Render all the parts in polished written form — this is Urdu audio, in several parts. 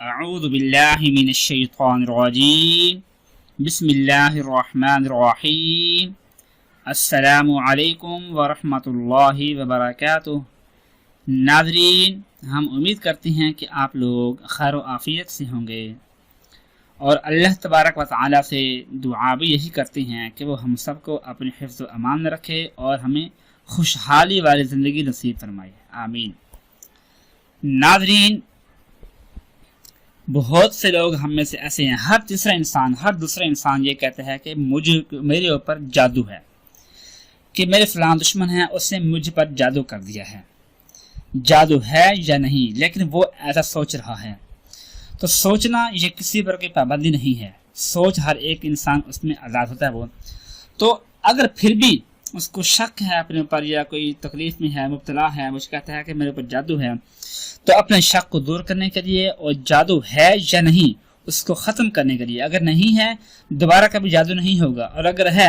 اعوذ باللہ من الشیطان الرجیم بسم اللہ الرحمن الرحیم السلام علیکم ورحمۃ اللہ وبرکاتہ۔ ناظرین، ہم امید کرتے ہیں کہ آپ لوگ خیر و عافیت سے ہوں گے اور اللہ تبارک و تعالی سے دعا بھی یہی کرتے ہیں کہ وہ ہم سب کو اپنے حفظ و امان میں رکھے اور ہمیں خوشحالی والی زندگی نصیب فرمائے، آمین۔ ناظرین، بہت سے لوگ ہم میں سے ایسے ہیں، ہر دوسرا انسان یہ کہتا ہے کہ میرے اوپر جادو ہے، کہ میرے فلاں دشمن ہیں، اس نے مجھ پر جادو کر دیا ہے۔ جادو ہے یا نہیں، لیکن وہ ایسا سوچ رہا ہے۔ تو سوچنا یہ کسی پر کوئی پابندی نہیں ہے، سوچ ہر ایک انسان اس میں آزاد ہوتا ہے۔ وہ تو اگر پھر بھی اس کو شک ہے اپنے اوپر یا کوئی تکلیف میں ہے، مبتلا ہے، وہ کہتا ہے کہ میرے اوپر جادو ہے، تو اپنے شک کو دور کرنے کے لیے اور جادو ہے یا نہیں اس کو ختم کرنے کے لیے، اگر نہیں ہے دوبارہ کبھی جادو نہیں ہوگا، اور اگر ہے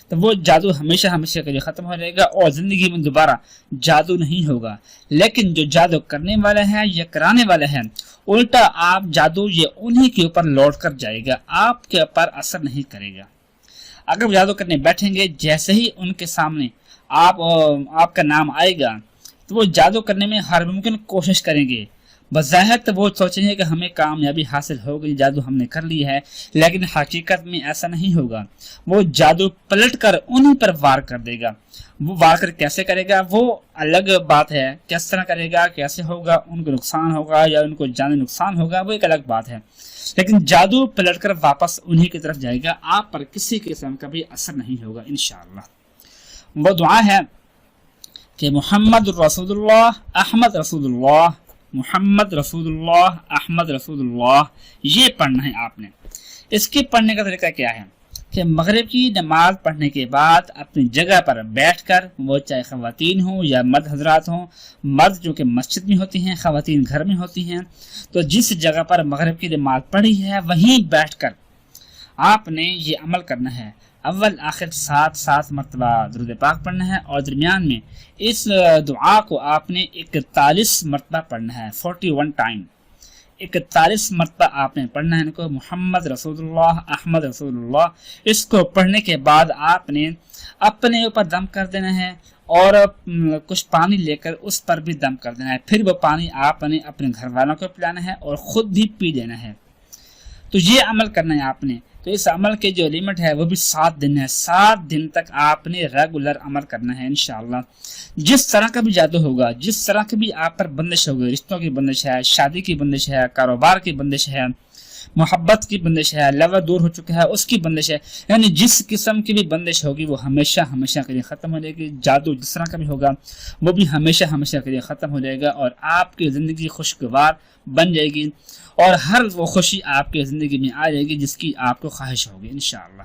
تو وہ جادو ہمیشہ کے لیے ختم ہو جائے گا اور زندگی میں دوبارہ جادو نہیں ہوگا۔ لیکن جو جادو کرنے والا ہے یا کرانے والا ہے، الٹا آپ جادو یہ انہی کے اوپر لوٹ کر جائے گا، آپ کے اوپر اثر نہیں کرے گا۔ اگر وہ جادو کرنے بیٹھیں گے، جیسے ہی ان کے سامنے آپ کا نام آئے گا تو وہ جادو کرنے میں ہر ممکن کوشش کریں گے۔ بظاہر تو وہ سوچیں گے کہ ہمیں کامیابی حاصل ہو گئی، جادو ہم نے کر لی ہے، لیکن حقیقت میں ایسا نہیں ہوگا۔ وہ جادو پلٹ کر انہی پر وار کر دے گا۔ وہ وار کر کیسے کرے گا وہ الگ بات ہے، کس طرح کرے گا، کیسے ہوگا، ان کو نقصان ہوگا یا ان کو جانی نقصان ہوگا، وہ ایک الگ بات ہے، لیکن جادو پلٹ کر واپس انہی کی طرف جائے گا، آپ پر کسی قسم کا بھی اثر نہیں ہوگا انشاءاللہ۔ وہ دعا ہے کہ محمد رسول اللہ احمد رسول اللہ، محمد رسول اللہ احمد رسول اللہ، یہ پڑھنا ہے آپ نے۔ اس کے پڑھنے کا طریقہ کیا ہے کہ مغرب کی نماز پڑھنے کے بعد اپنی جگہ پر بیٹھ کر، وہ چاہے خواتین ہوں یا مرد حضرات ہوں، مرد جو کہ مسجد میں ہوتی ہیں، خواتین گھر میں ہوتی ہیں، تو جس جگہ پر مغرب کی نماز پڑھی ہے وہیں بیٹھ کر آپ نے یہ عمل کرنا ہے۔ اول آخر 7 مرتبہ درود پاک پڑھنا ہے، اور درمیان میں اس دعا کو آپ نے 41 مرتبہ پڑھنا ہے، 41 ٹائم، 41 مرتبہ آپ نے پڑھنا ہے ان کو، محمد رسول اللہ احمد رسول اللہ۔ اس کو پڑھنے کے بعد آپ نے اپنے اوپر دم کر دینا ہے اور کچھ پانی لے کر اس پر بھی دم کر دینا ہے، پھر وہ پانی آپ نے اپنے گھر والوں کو پلانا ہے اور خود بھی پی لینا ہے۔ تو یہ عمل کرنا ہے آپ نے۔ تو اس عمل کے جو لیمٹ ہے وہ بھی 7 دن ہے، 7 دن تک آپ نے ریگولر عمل کرنا ہے انشاءاللہ۔ جس طرح کا بھی جادو ہوگا، جس طرح کی بھی آپ پر بندش ہوگی، رشتوں کی بندش ہے، شادی کی بندش ہے، کاروبار کی بندش ہے، محبت کی بندش ہے، لوا دور ہو چکا ہے اس کی بندش ہے، یعنی جس قسم کی بھی بندش ہوگی وہ ہمیشہ کے لیے ختم ہو جائے گی۔ جادو جس طرح کا بھی ہوگا وہ بھی ہمیشہ کے لیے ختم ہو جائے گا اور آپ کی زندگی خوشگوار بن جائے گی، اور ہر وہ خوشی آپ کی زندگی میں آ جائے گی جس کی آپ کو خواہش ہوگی انشاءاللہ۔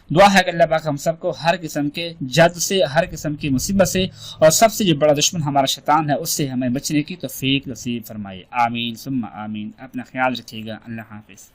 دعا ہے کہ اللہ پاک ہم سب کو ہر قسم کے جد سے، ہر قسم کی مصیبت سے، اور سب سے جو بڑا دشمن ہمارا شیطان ہے اس سے ہمیں بچنے کی توفیق نصیب فرمائے، آمین ثم آمین۔ اپنا خیال رکھیے گا، اللہ حافظ۔